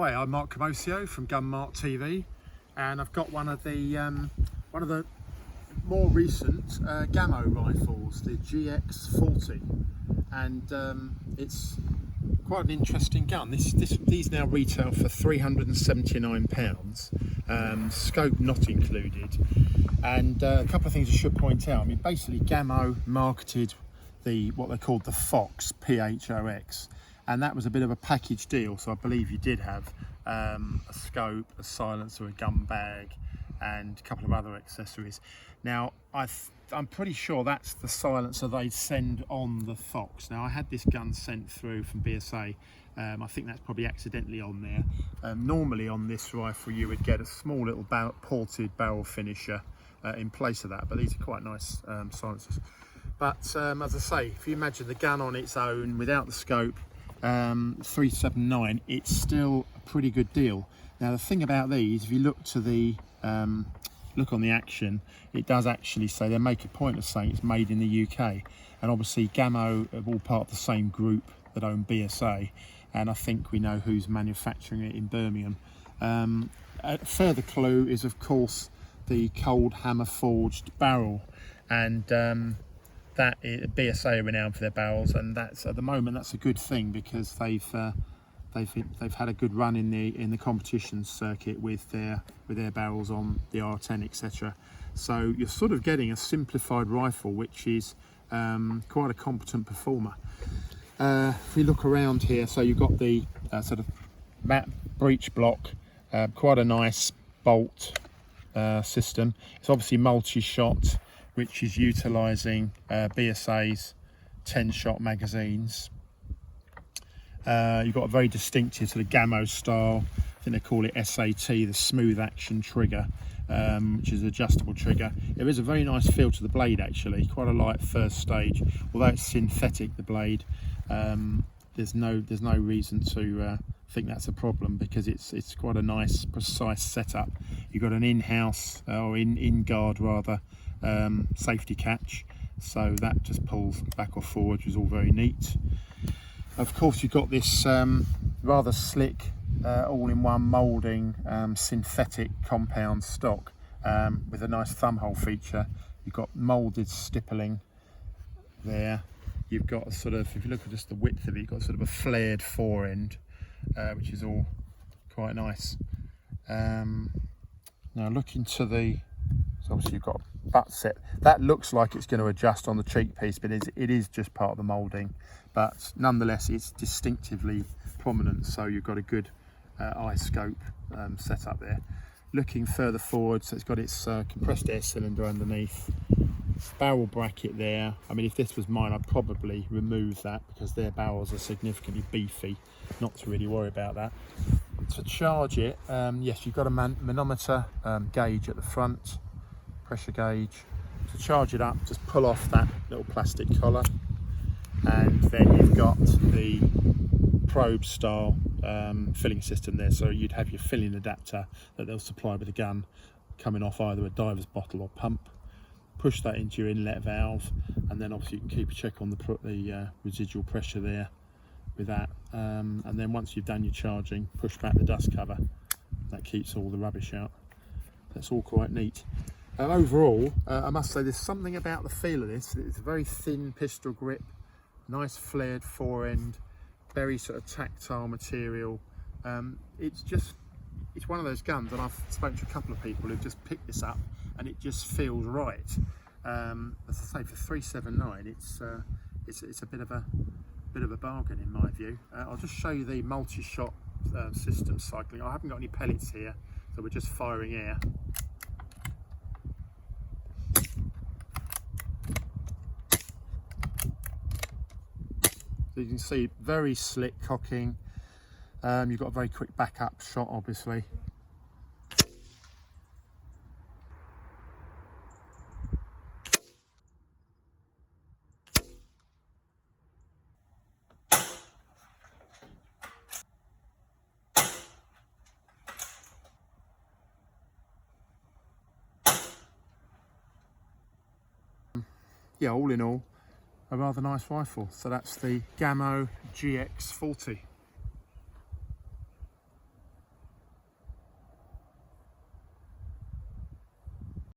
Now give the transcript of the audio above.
Hi, I'm Mark Camoccio from Mart TV, and I've got one of the more recent Gamo rifles, the GX-40, and it's quite an interesting gun. These now retail for £379, scope not included. And a couple of things I should point out. I mean, basically Gamo marketed what they called the Fox, PHOX, and that was a bit of a package deal. So I believe you did have a scope, a silencer, a gun bag, and a couple of other accessories. Now I'm pretty sure that's the silencer they send on the Fox. Now I had this gun sent through from BSA. I think that's probably accidentally on there. Normally on this rifle you would get a small little ported barrel finisher in place of that, but these are quite nice silencers. But as I say, if you imagine the gun on its own without the scope, 379, it's still a pretty good deal. Now the thing about these, if you look to the look on the action, it does actually say, they make a point of saying it's made in the UK, and obviously Gamo are all part of the same group that own BSA, and I think we know who's manufacturing it in Birmingham. A further clue is of course the cold hammer forged barrel, and that BSA are renowned for their barrels, and that's at the moment that's a good thing, because they've had a good run in the competition circuit with their barrels on the R10, etc. So you're sort of getting a simplified rifle, which is quite a competent performer. If we look around here, so you've got the sort of matte breech block, quite a nice bolt system. It's obviously multi-shot, which is utilising BSA's 10-shot magazines. You've got a very distinctive sort of Gamo style, I think they call it SAT, the smooth action trigger, which is an adjustable trigger. There is a very nice feel to the blade actually, quite a light first stage. Although it's synthetic, the blade, there's no reason to think that's a problem, because it's quite a nice precise setup. You've got an in-house, or in-guard rather, safety catch, so that just pulls back or forward, which is all very neat. Of course you've got this rather slick all-in-one moulding synthetic compound stock with a nice thumb hole feature. You've got moulded stippling there. You've got a sort of, if you look at just the width of it, you've got sort of a flared fore end, which is all quite nice. Now looking to the, so obviously you've got a butt set. That looks like it's going to adjust on the cheek piece, but it is just part of the moulding. But nonetheless, it's distinctively prominent, so you've got a good eye scope set up there. Looking further forward, so it's got its compressed air cylinder underneath, barrel bracket there. I mean, if this was mine, I'd probably remove that, because their barrels are significantly beefy, not to really worry about that. To charge it, yes, you've got a manometer gauge at the front, pressure gauge. To charge it up, just pull off that little plastic collar, and then you've got the probe style filling system there. So you'd have your filling adapter that they'll supply with the gun coming off either a diver's bottle or pump. Push that into your inlet valve, and then obviously you can keep a check on the residual pressure there with that, and then once you've done your charging, push back the dust cover. That keeps all the rubbish out. That's all quite neat. Overall, I must say there's something about the feel of this. It's a very thin pistol grip, nice flared fore end, very sort of tactile material. It's one of those guns, and I've spoken to a couple of people who've just picked this up and it just feels right. As I say, for $379, it's a bit of a bargain in my view. I'll just show you the multi-shot system cycling. I haven't got any pellets here, so we're just firing air. So you can see very slick cocking. You've got a very quick backup shot, obviously. Yeah, all in all, a rather nice rifle. So that's the Gamo GX-40.